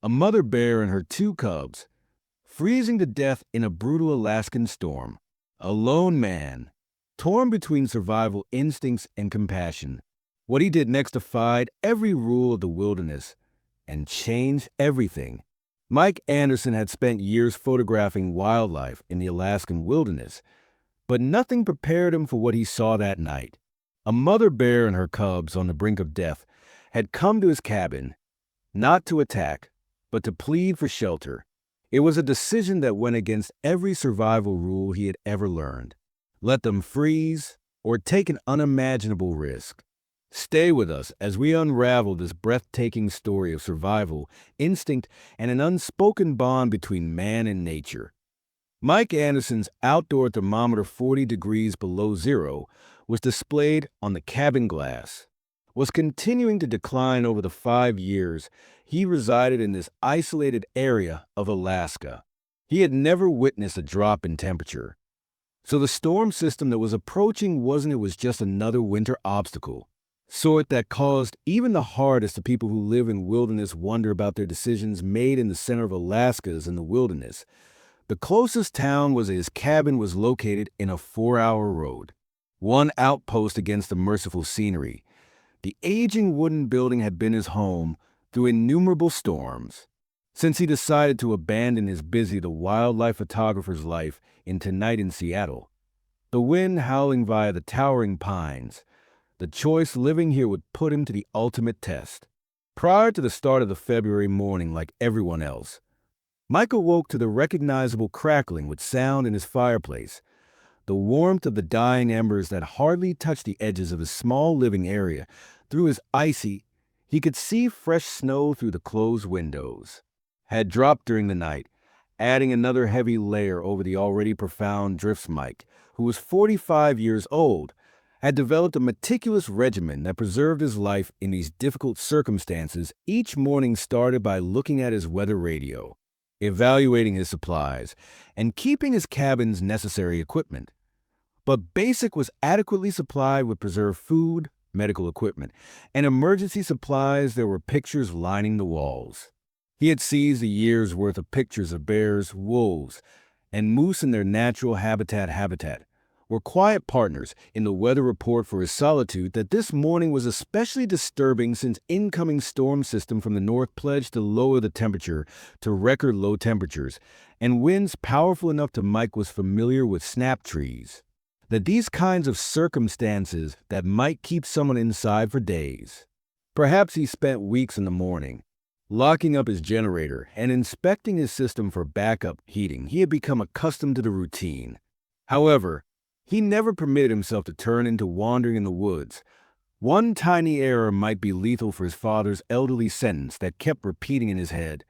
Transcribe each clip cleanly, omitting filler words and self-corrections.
A mother bear and her two cubs, freezing to death in a brutal Alaskan storm. A lone man, torn between survival instincts and compassion. What he did next defied every rule of the wilderness and changed everything. Mike Anderson had spent years photographing wildlife in the Alaskan wilderness, but nothing prepared him for what he saw that night. A mother bear and her cubs on the brink of death had come to his cabin, not to attack, but to plead for shelter. It was a decision that went against every survival rule he had ever learned. Let them freeze or take an unimaginable risk. Stay with us as we unravel this breathtaking story of survival, instinct, and an unspoken bond between man and nature. Mike Anderson's outdoor thermometer 40 degrees below zero was displayed on the cabin glass, was continuing to decline over the 5 years he resided in this isolated area of Alaska. He had never witnessed a drop in temperature. So the storm system that was approaching wasn't it was just another winter obstacle, sort that caused even the hardest of people who live in wilderness wonder about their decisions made in the center of Alaska's in the wilderness. The closest town was his cabin was located in a 4-hour road, one outpost against the merciful scenery. The aging wooden building had been his home through innumerable storms. Since he decided to abandon his busy the wildlife photographer's life into night in Seattle, the wind howling via the towering pines, the choice living here would put him to the ultimate test. Prior to the start of the February morning, like everyone else, Mike awoke to the recognizable crackling with sound in his fireplace, the warmth of the dying embers that hardly touched the edges of his small living area. Through his icy, he could see fresh snow through the closed windows. Had dropped during the night, adding another heavy layer over the already profound drifts. Mike, who was 45 years old, had developed a meticulous regimen that preserved his life in these difficult circumstances. Each morning started by looking at his weather radio, evaluating his supplies, and keeping his cabin's necessary equipment. But Basic was adequately supplied with preserved food, medical equipment, and emergency supplies. There were pictures lining the walls. He had seized a year's worth of pictures of bears, wolves, and moose in their natural habitat were quiet partners in the weather report for his solitude. That this morning was especially disturbing since incoming storm system from the north pledged to lower the temperature to record low temperatures, and winds powerful enough to Mike was familiar with snap trees. That these kinds of circumstances that might keep someone inside for days. Perhaps he spent weeks in the morning, locking up his generator and inspecting his system for backup heating. He had become accustomed to the routine. However, he never permitted himself to turn into wandering in the woods. One tiny error might be lethal for his father's elderly sentence that kept repeating in his head.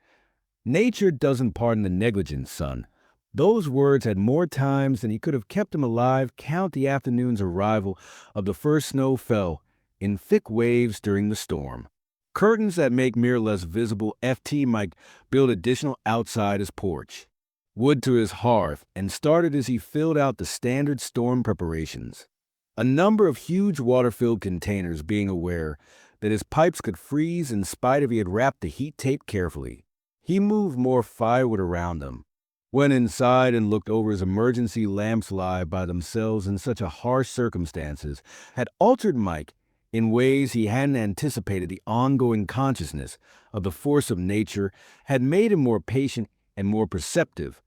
Nature doesn't pardon the negligent, son. Those words had more times than he could have kept him alive. Count the afternoon's arrival of the first snow fell in thick waves during the storm. Curtains that make mirror less visible. FT Mike built additional outside his porch, wood to his hearth, and started as he filled out the standard storm preparations. A number of huge water-filled containers, being aware that his pipes could freeze in spite of he had wrapped the heat tape carefully. He moved more firewood around them, went inside and looked over his emergency lamps. Live by themselves in such a harsh circumstances had altered Mike in ways he hadn't anticipated. The ongoing consciousness of the force of nature had made him more patient and more perceptive.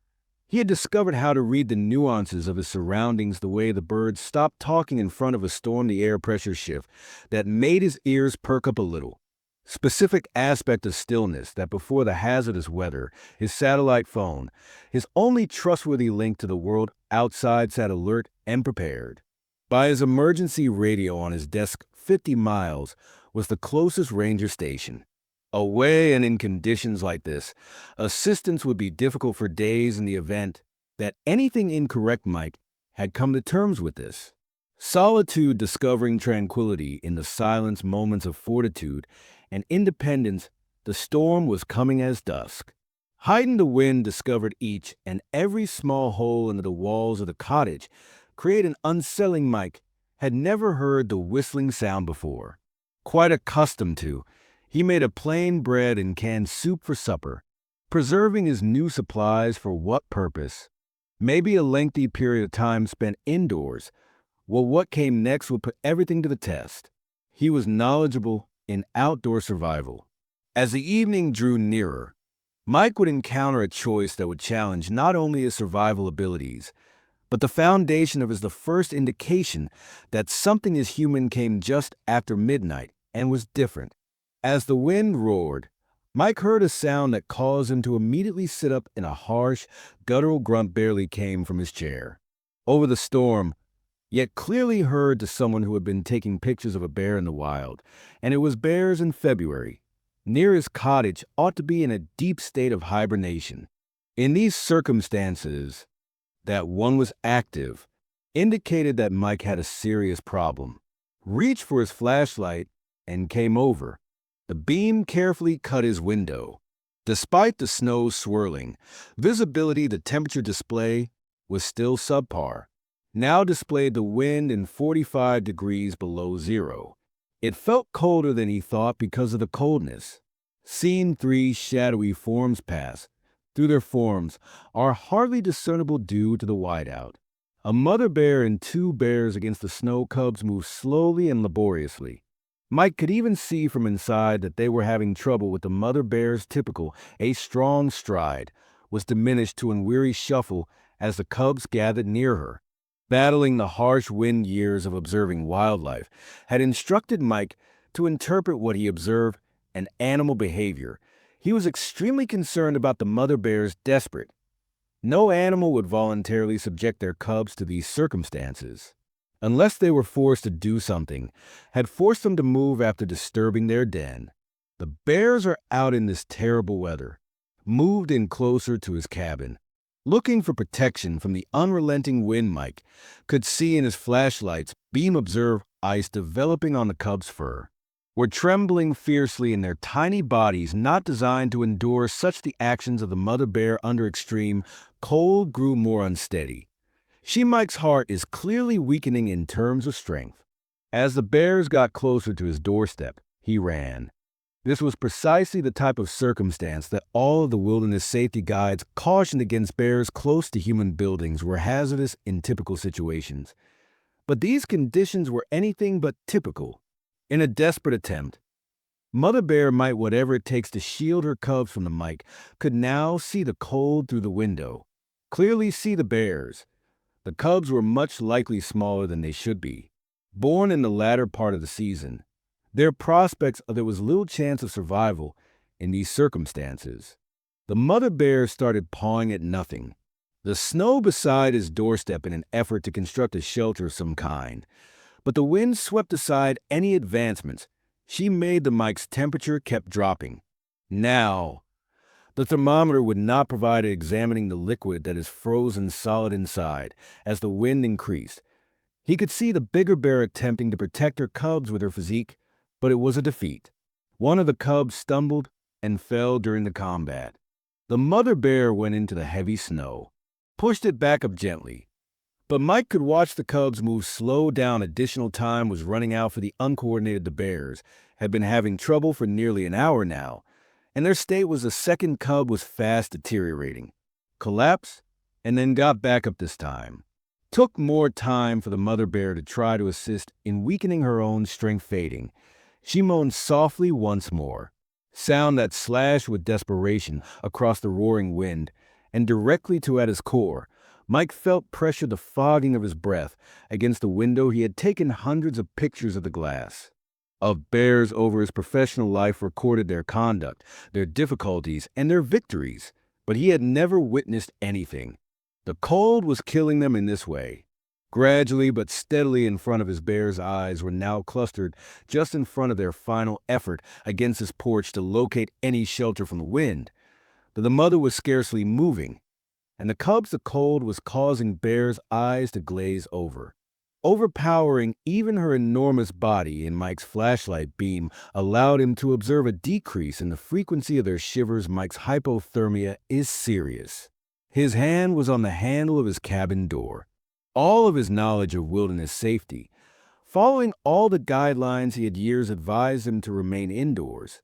He had discovered how to read the nuances of his surroundings, the way the birds stopped talking in front of a storm, the air pressure shift that made his ears perk up a little. Specific aspect of stillness that before the hazardous weather, his satellite phone, his only trustworthy link to the world outside, sat alert and prepared. By his emergency radio on his desk, 50 miles was the closest ranger station. Away and in conditions like this, assistance would be difficult for days in the event that anything incorrect. Mike had come to terms with this. Solitude, discovering tranquility in the silence, moments of fortitude and independence. The storm was coming as dusk. Heightened the wind discovered each and every small hole into the walls of the cottage, created an unsettling. Mike had never heard the whistling sound before. Quite accustomed to, He made a plain bread and canned soup for supper, preserving his new supplies for what purpose? Maybe a lengthy period of time spent indoors. Well, what came next would put everything to the test. He was knowledgeable in outdoor survival. As the evening drew nearer, Mike would encounter a choice that would challenge not only his survival abilities, but the foundation of the first indication that something as human came just after midnight and was different. As the wind roared, Mike heard a sound that caused him to immediately sit up, and a harsh, guttural grunt barely came from his chair. Over the storm, yet clearly heard to someone who had been taking pictures of a bear in the wild, and it was bears in February. Near his cottage ought to be in a deep state of hibernation. In these circumstances, that one was active indicated that Mike had a serious problem. Reached for his flashlight and came over. The beam carefully cut his window. Despite the snow swirling, visibility, the temperature display was still subpar. Now displayed the wind in 45 degrees below zero. It felt colder than he thought because of the coldness. Seen three shadowy forms pass. Through their forms are hardly discernible due to the whiteout. A mother bear and two bears against the snow cubs moved slowly and laboriously. Mike could even see from inside that they were having trouble with the mother bear's typical, a strong stride was diminished to a weary shuffle as the cubs gathered near her. Battling the harsh wind years of observing wildlife had instructed Mike to interpret what he observed and animal behavior. He was extremely concerned about the mother bears desperate. No animal would voluntarily subject their cubs to these circumstances, unless they were forced to do something, had forced them to move after disturbing their den. The bears are out in this terrible weather, moved in closer to his cabin. Looking for protection from the unrelenting wind, Mike could see in his flashlight's beam observe ice developing on the cub's fur. Were trembling fiercely in their tiny bodies not designed to endure such the actions of the mother bear under extreme cold grew more unsteady. Mike's heart is clearly weakening in terms of strength. As the bears got closer to his doorstep, he ran. This was precisely the type of circumstance that all of the wilderness safety guides cautioned against. Bears close to human buildings were hazardous in typical situations. But these conditions were anything but typical. In a desperate attempt, Mother Bear might whatever it takes to shield her cubs from the Mike could now see the cold through the window. Clearly see the bears. The cubs were much likely smaller than they should be. Born in the latter part of the season, there was little chance of survival in these circumstances. The mother bear started pawing at nothing. The snow beside his doorstep in an effort to construct a shelter of some kind. But the wind swept aside any advancements. She made the Mike's temperature kept dropping. Now, the thermometer would not provide examining the liquid that is frozen solid inside as the wind increased. He could see the bigger bear attempting to protect her cubs with her physique, but it was a defeat. One of the cubs stumbled and fell during the combat. The mother bear went into the heavy snow, pushed it back up gently. But Mike could watch the cubs move slow down. Additional time was running out for the uncoordinated. The bears had been having trouble for nearly an hour now, and their state was the second cub was fast deteriorating. Collapsed, and then got back up this time. Took more time for the mother bear to try to assist in weakening her own strength fading. She moaned softly once more, sound that slashed with desperation across the roaring wind, and directly to at his core, Mike felt pressure, the fogging of his breath, against the window. He had taken hundreds of pictures of the glass, of bears over his professional life, recorded their conduct, their difficulties, and their victories, but he had never witnessed anything. The cold was killing them in this way. Gradually but steadily in front of his bear's eyes were now clustered just in front of their final effort against his porch to locate any shelter from the wind. But the mother was scarcely moving, and the cold was causing Bear's eyes to glaze over. Overpowering even her enormous body, in Mike's flashlight beam allowed him to observe a decrease in the frequency of their shivers. Mike's hypothermia is serious. His hand was on the handle of his cabin door. All of his knowledge of wilderness safety, following all the guidelines he had years advised him to remain indoors,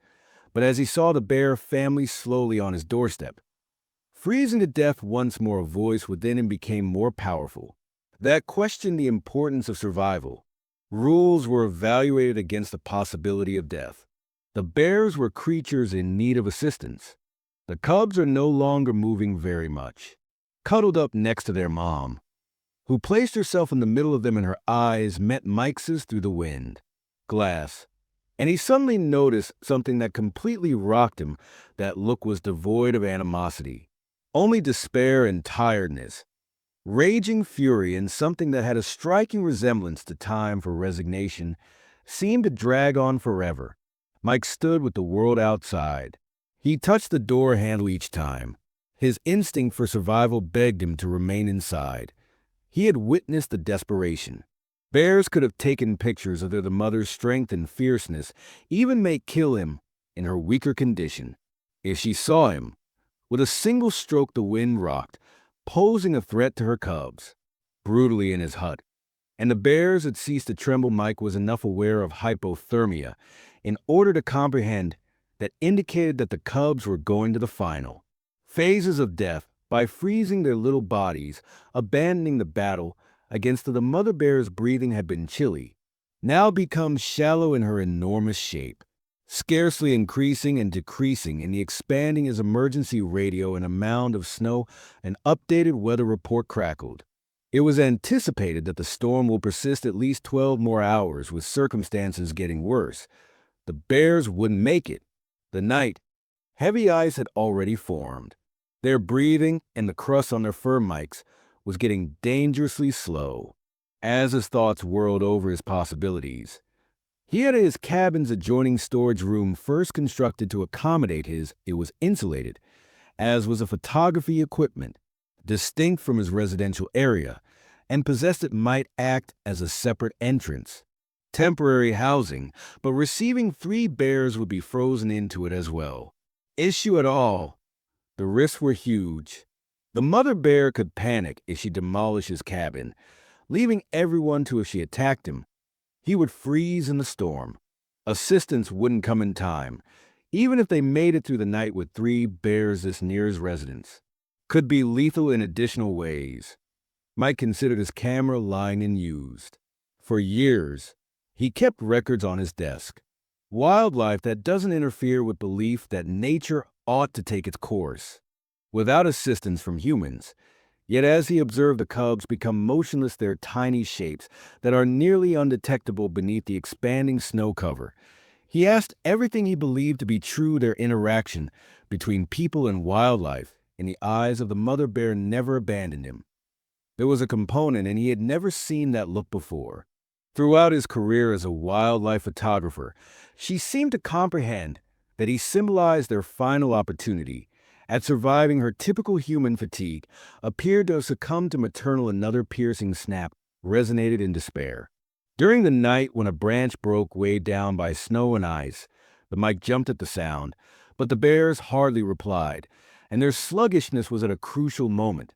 but as he saw the bear family slowly on his doorstep, freezing to death once more, a voice within him became more powerful. That questioned the importance of survival. Rules were evaluated against the possibility of death. The bears were creatures in need of assistance. The cubs are no longer moving very much, cuddled up next to their mom, who placed herself in the middle of them, and her eyes met Mike's through the wind. Glass. And he suddenly noticed something that completely rocked him. That look was devoid of animosity, only despair and tiredness. Raging fury, and something that had a striking resemblance to time for resignation, seemed to drag on forever. Mike stood with the world outside. He touched the door handle each time. His instinct for survival begged him to remain inside. He had witnessed the desperation. Bears could have taken pictures of their mother's strength and fierceness, even may kill him in her weaker condition. If she saw him, with a single stroke the wind rocked, posing a threat to her cubs, brutally in his hut. And the bears had ceased to tremble. Mike was enough aware of hypothermia in order to comprehend that indicated that the cubs were going to the final phases of death by freezing their little bodies, abandoning the battle against the mother bear's breathing had been chilly, now become shallow in her enormous shape, scarcely increasing and decreasing in the expanding as emergency radio and a mound of snow. An updated weather report crackled. It was anticipated that the storm will persist at least 12 more hours, with circumstances getting worse. The bears wouldn't make it. The night, heavy ice had already formed. Their breathing and the crust on their fur mics was getting dangerously slow. As his thoughts whirled over his possibilities, he had his cabin's adjoining storage room, first constructed to accommodate his. It was insulated, as was a photography equipment, distinct from his residential area, and possessed it might act as a separate entrance. Temporary housing, but receiving 3 bears would be frozen into it as well. Issue at all, the risks were huge. The mother bear could panic if she demolished his cabin, leaving everyone to if she attacked him. He would freeze in the storm. Assistance wouldn't come in time, even if they made it through the night. With 3 bears this near his residence, could be lethal in additional ways. Mike considered his camera lying unused. For years, he kept records on his desk. Wildlife that doesn't interfere with belief that nature ought to take its course, without assistance from humans. Yet as he observed the cubs become motionless, their tiny shapes that are nearly undetectable beneath the expanding snow cover, he asked everything he believed to be true. Their interaction between people and wildlife, in the eyes of the mother bear, never abandoned him. There was a component, and he had never seen that look before. Throughout his career as a wildlife photographer, she seemed to comprehend that he symbolized their final opportunity at surviving. Her typical human fatigue appeared to have succumbed to maternal. Another piercing snap resonated in despair. During the night, when a branch broke, weighed down by snow and ice, the Mike jumped at the sound, but the bears hardly replied, and their sluggishness was at a crucial moment.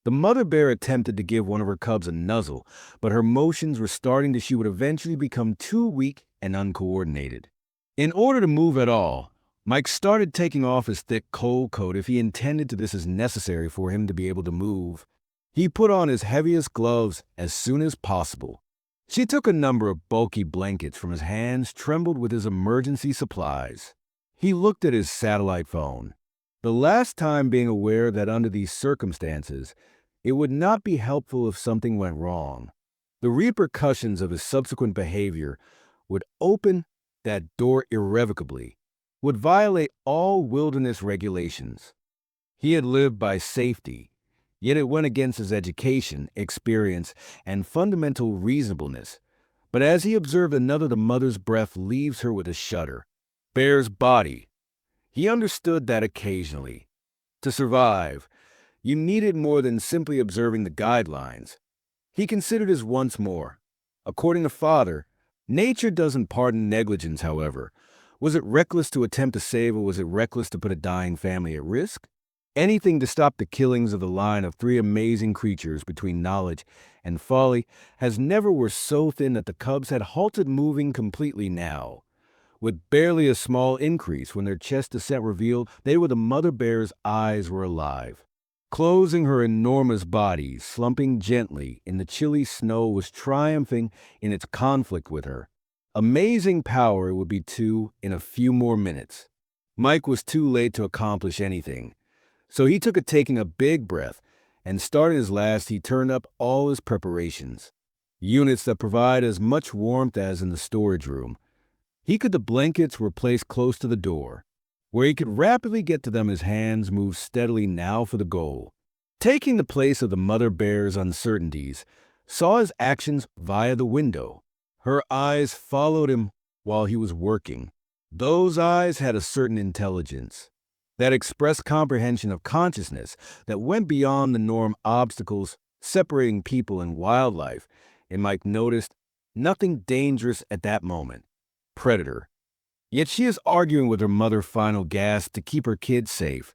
The mother bear attempted to give one of her cubs a nuzzle, but her motions were starting to. She would eventually become too weak and uncoordinated. In order to move at all, Mike started taking off his thick coal coat. If he intended to, this is necessary for him to be able to move. He put on his heaviest gloves as soon as possible. She took a number of bulky blankets from his hands, trembled with his emergency supplies. He looked at his satellite phone, the last time being aware that under these circumstances, it would not be helpful if something went wrong. The repercussions of his subsequent behavior would open that door irrevocably, would violate all wilderness regulations. He had lived by safety, yet it went against his education, experience, and fundamental reasonableness. But as he observed another, the mother's breath leaves her with a shudder. Bear's body. He understood that occasionally, to survive, you needed more than simply observing the guidelines. He considered his once more. According to father, nature doesn't pardon negligence, however. Was it reckless to attempt to save, or was it reckless to put a dying family at risk? Anything to stop the killings of the line of 3 amazing creatures between knowledge and folly. Has never were so thin that the cubs had halted moving completely now. With barely a small increase when their chest descent revealed they were the mother bear's eyes were alive. Closing her enormous body, slumping gently in the chilly snow was triumphing in its conflict with her. Amazing power it would be too in a few more minutes. Mike was too late to accomplish anything, so he took taking a big breath, and starting his last he turned up all his preparations. Units that provide as much warmth as in the storage room. The blankets were placed close to the door, where he could rapidly get to them. His hands moved steadily now for the goal. Taking the place of the mother bear's uncertainties, saw his actions via the window. Her eyes followed him while he was working. Those eyes had a certain intelligence, that expressed comprehension of consciousness that went beyond the norm obstacles separating people and wildlife, and Mike noticed nothing dangerous at that moment. Predator. Yet she is arguing with her mother final gasp to keep her kids safe.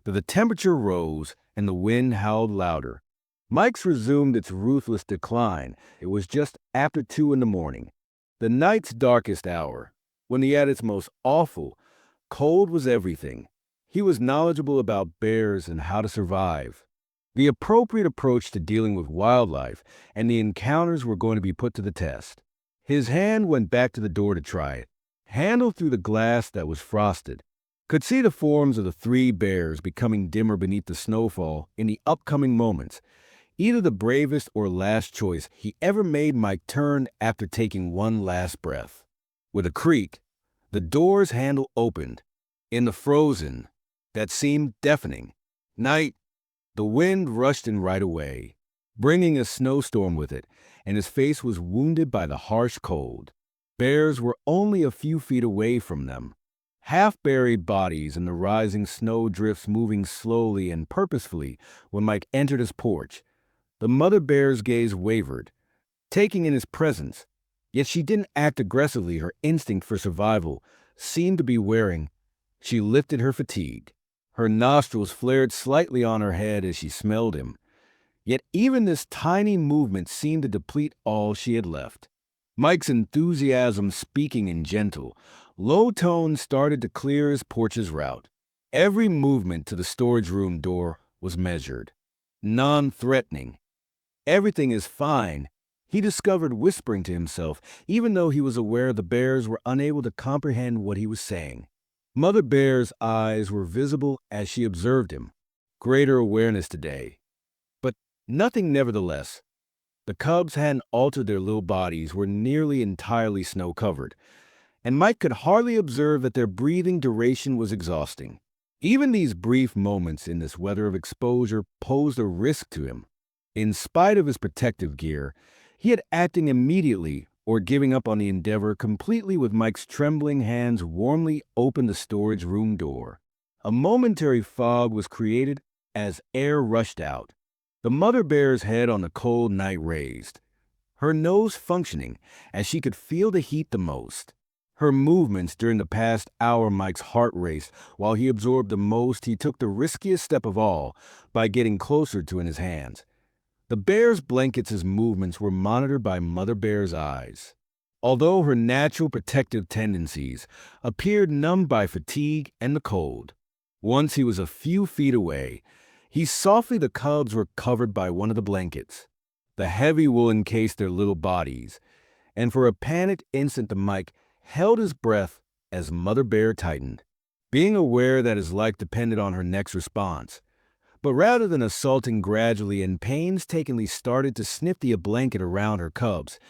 But the temperature rose and the wind howled louder. Mike's resumed its ruthless decline. It was just after 2 in the morning, the night's darkest hour, when he at its most awful. Cold was everything. He was knowledgeable about bears and how to survive. The appropriate approach to dealing with wildlife and the encounters were going to be put to the test. His hand went back to the door to try it. Handled through the glass that was frosted. Could see the forms of the 3 bears becoming dimmer beneath the snowfall in the upcoming moments. Either the bravest or last choice he ever made. Mike turned after taking one last breath. With a creak, the door's handle opened. In the frozen, that seemed deafening, night, the wind rushed in right away, bringing a snowstorm with it, and his face was wounded by the harsh cold. Bears were only a few feet away from them, half-buried bodies in the rising snow drifts moving slowly and purposefully. When Mike entered his porch, the mother bear's gaze wavered, taking in his presence, yet she didn't act aggressively. Her instinct for survival seemed to be wearing. She lifted her fatigue. Her nostrils flared slightly on her head as she smelled him. Yet even this tiny movement seemed to deplete all she had left. Mike's enthusiasm speaking in gentle, low tones started to clear his porch's route. Every movement to the storage room door was measured, non-threatening. Everything is fine, he discovered, whispering to himself, even though he was aware the bears were unable to comprehend what he was saying. Mother Bear's eyes were visible as she observed him. Greater awareness today. But nothing nevertheless. The cubs hadn't altered. Their little bodies were nearly entirely snow-covered, and Mike could hardly observe that their breathing duration was exhausting. Even these brief moments in this weather of exposure posed a risk to him. In spite of his protective gear, he had acting immediately or giving up on the endeavor completely. With Mike's trembling hands warmly opened the storage room door. A momentary fog was created as air rushed out. The mother bear's head on the cold night raised, her nose functioning as she could feel the heat the most. Her movements during the past hour. Mike's heart raced while he absorbed the most. He took the riskiest step of all by getting closer to in his hands. The bear's blankets' movements were monitored by Mother Bear's eyes. Although her natural protective tendencies appeared numbed by fatigue and the cold. Once he was a few feet away, the cubs were covered by one of the blankets. The heavy wool encased their little bodies, and for a panicked instant the Mike held his breath as Mother Bear tightened, being aware that his life depended on her next response. But rather than assaulting gradually and painstakingly started to sniff the blanket around her cubs,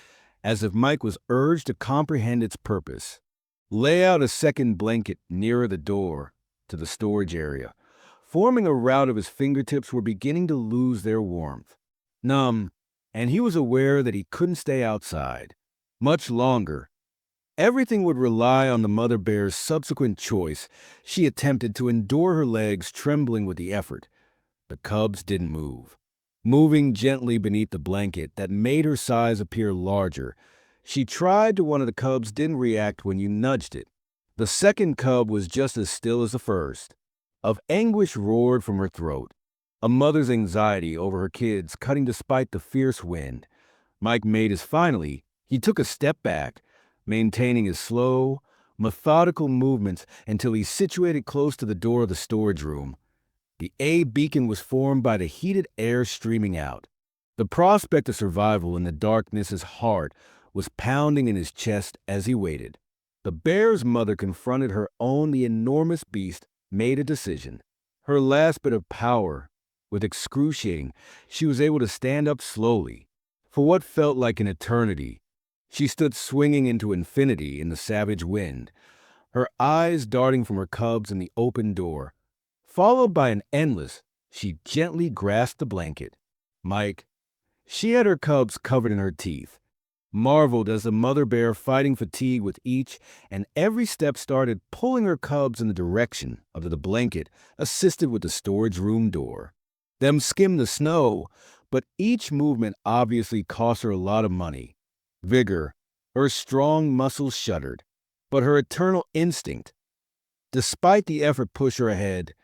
as if Mike was urged to comprehend its purpose. Lay out a second blanket nearer the door to the storage area. Forming a route of his fingertips were beginning to lose their warmth. Numb, and he was aware that he couldn't stay outside much longer. Everything would rely on the mother bear's subsequent choice. She attempted to endure, her legs trembling with the effort. The cubs didn't move. Moving gently beneath the blanket that made her size appear larger, she tried to. One of the cubs didn't react when you nudged it. The second cub was just as still as the first. Of anguish roared from her throat, a mother's anxiety over her kids cutting despite the fierce wind. Mike made his finally. He took a step back, maintaining his slow, methodical movements until he's situated close to the door of the storage room. The A beacon was formed by the heated air streaming out. The prospect of survival in the darkness, his heart was pounding in his chest as he waited. The bear's mother confronted her own. The enormous beast made a decision. Her last bit of power, with excruciating, she was able to stand up slowly. For what felt like an eternity, she stood swinging into infinity in the savage wind, her eyes darting from her cubs and the open door. Followed by an endless, she gently grasped the blanket. Mike, she had her cubs covered in her teeth, marveled as the mother bear, fighting fatigue with each and every step, started pulling her cubs in the direction of the blanket, assisted with the storage room door. Them skimmed the snow, but each movement obviously cost her a lot of money. Vigor, her strong muscles shuddered, but her eternal instinct, despite the effort, pushed her ahead.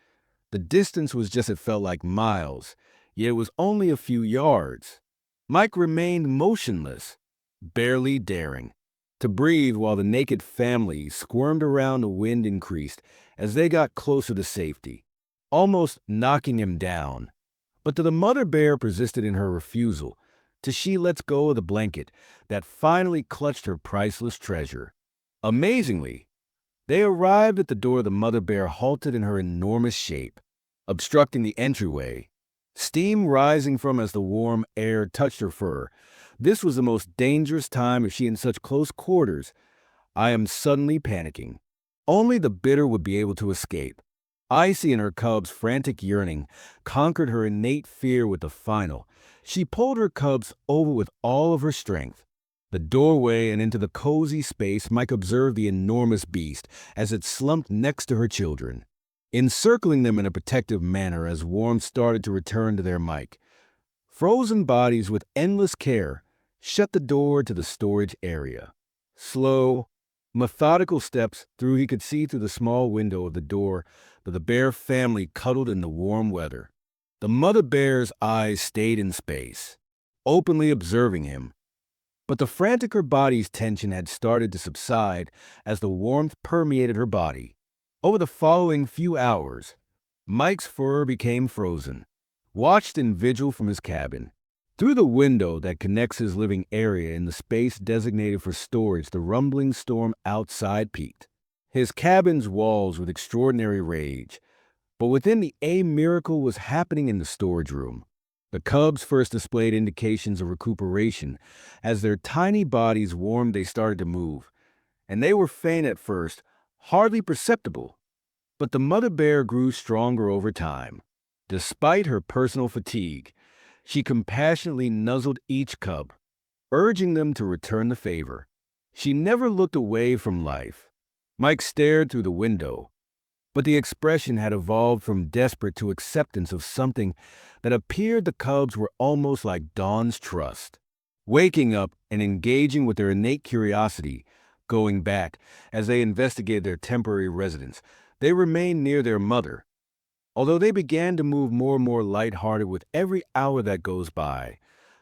The distance was just, it felt like miles, yet it was only a few yards. Mike remained motionless, barely daring to breathe while the naked family squirmed around. The wind increased as they got closer to safety, almost knocking him down. But the mother bear persisted in her refusal till she lets go of the blanket that finally clutched her priceless treasure. Amazingly, they arrived at the door. The mother bear halted in her enormous shape, obstructing the entryway, steam rising from as the warm air touched her fur. This was the most dangerous time if she in such close quarters. I am suddenly panicking. Only the bitter would be able to escape. Icy and her cubs' frantic yearning conquered her innate fear with the final. She pulled her cubs over with all of her strength. The doorway and into the cozy space, Mike observed the enormous beast as it slumped next to her children, encircling them in a protective manner as warmth started to return to their Mike. Frozen bodies with endless care shut the door to the storage area. Slow, methodical steps through. He could see through the small window of the door that the bear family cuddled in the warm weather. The mother bear's eyes stayed in space, openly observing him. But the frantic, her body's tension had started to subside as the warmth permeated her body. Over the following few hours, Mike's fur became frozen, watched in vigil from his cabin. Through the window that connects his living area in the space designated for storage, the rumbling storm outside peaked. His cabin's walls with extraordinary rage. But within, a miracle was happening in the storage room. The cubs first displayed indications of recuperation. As their tiny bodies warmed, they started to move, and they were faint at first, hardly perceptible. But the mother bear grew stronger over time. Despite her personal fatigue, she compassionately nuzzled each cub, urging them to return the favor. She never looked away from life. Mike stared through the window, but the expression had evolved from desperate to acceptance of something that appeared. The cubs were almost like Dawn's trust, waking up and engaging with their innate curiosity. Going back, as they investigated their temporary residence, they remained near their mother. Although they began to move more and more lighthearted with every hour that goes by,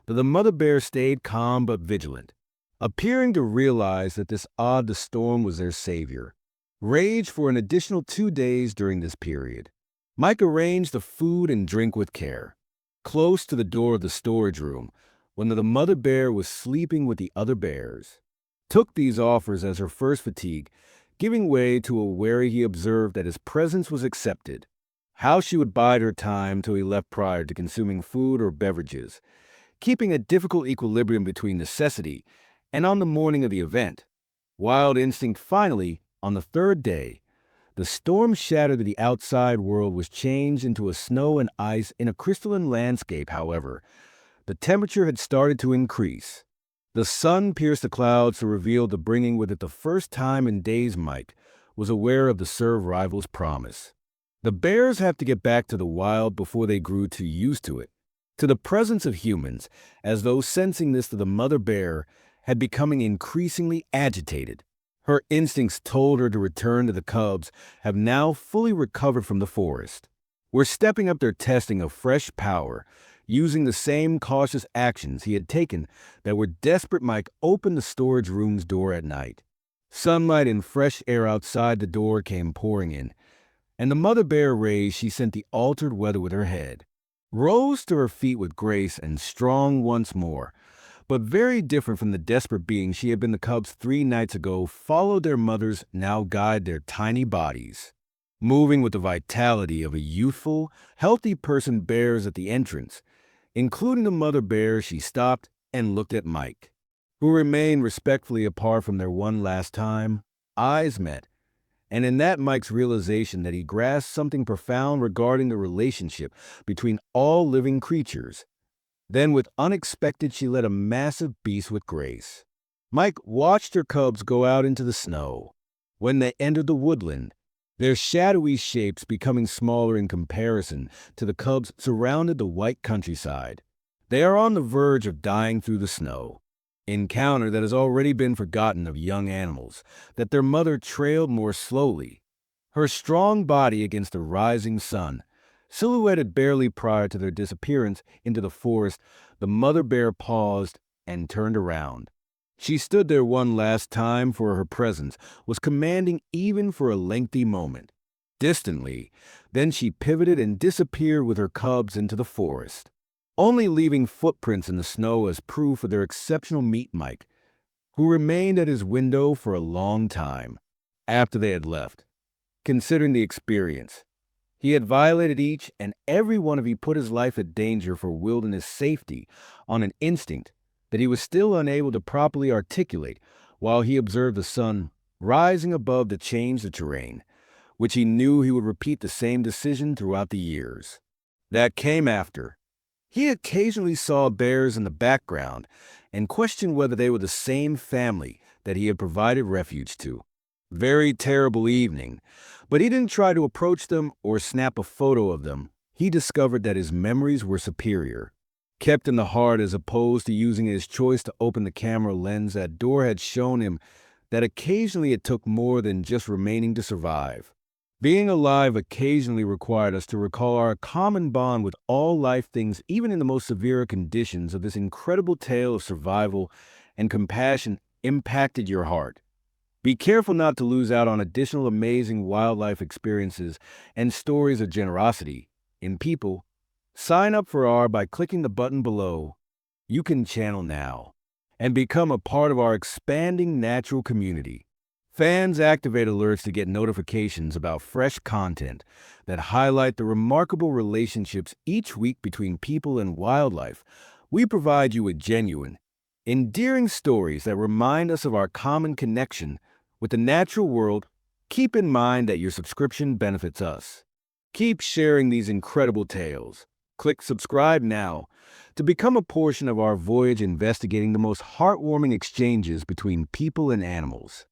the mother bear stayed calm but vigilant, appearing to realize that this odd storm was their savior. Raged for an additional 2 days during this period. Mike arranged the food and drink with care, close to the door of the storage room, when the mother bear was sleeping with the other bears. Took these offers as her first fatigue, giving way to a worry. He observed that his presence was accepted. How she would bide her time till he left prior to consuming food or beverages, keeping a difficult equilibrium between necessity and on the morning of the event. Wild instinct finally, on the 3rd day, the storm shattered. The outside world was changed into a snow and ice in a crystalline landscape. However, the temperature had started to increase. The sun pierced the clouds to reveal the bringing with it the first time in days. Mike was aware of the serve rival's promise. The bears have to get back to the wild before they grew too used to it, to the presence of humans, as though sensing this, the mother bear had becoming increasingly agitated. Her instincts told her to return to the cubs, have now fully recovered from the forest. Were stepping up their testing of fresh power, using the same cautious actions he had taken that were desperate. Mike opened the storage room's door at night, Sunlight and fresh air outside the door came pouring in, and the mother bear rays she sent the altered weather with her head, rose to her feet with grace and strong once more, but very different from the desperate being she had been the cubs 3 nights ago, followed their mothers now guide their tiny bodies. Moving with the vitality of a youthful, healthy person bears at the entrance, including the mother bear, she stopped and looked at Mike, who remained respectfully apart from their one last time. Eyes met, and in that Mike's realization that he grasped something profound regarding the relationship between all living creatures. Then, with unexpected, she led a massive beast with grace. Mike watched her cubs go out into the snow. When they entered the woodland, their shadowy shapes becoming smaller in comparison to the cubs surrounded the white countryside. They are on the verge of dying through the snow. Encounter that has already been forgotten of young animals, that their mother trailed more slowly, her strong body against the rising sun. Silhouetted barely prior to their disappearance into the forest, the mother bear paused and turned around. She stood there one last time, for her presence was commanding even for a lengthy moment. Distantly, then she pivoted and disappeared with her cubs into the forest, only leaving footprints in the snow as proof of their exceptional meet Mike, who remained at his window for a long time after they had left, considering the experience. He had violated each and every one of you, put his life at danger for wilderness safety on an instinct that he was still unable to properly articulate while he observed the sun rising above to change the terrain, which he knew he would repeat the same decision throughout the years that came after. He occasionally saw bears in the background and questioned whether they were the same family that he had provided refuge to. Very terrible evening, but he didn't try to approach them or snap a photo of them. He discovered that his memories were superior, kept in the heart as opposed to using his choice to open the camera lens. That door had shown him that occasionally it took more than just remaining to survive. Being alive occasionally required us to recall our common bond with all life things, even in the most severe conditions. Of this incredible tale of survival and compassion impacted your heart. Be careful not to lose out on additional amazing wildlife experiences and stories of generosity in people. Sign up for our by clicking the button below. You can channel now and become a part of our expanding natural community. Fans activate alerts to get notifications about fresh content that highlight the remarkable relationships each week between people and wildlife. We provide you with genuine, endearing stories that remind us of our common connection with the natural world. Keep in mind that your subscription benefits us. Keep sharing these incredible tales. Click subscribe now to become a portion of our voyage investigating the most heartwarming exchanges between people and animals.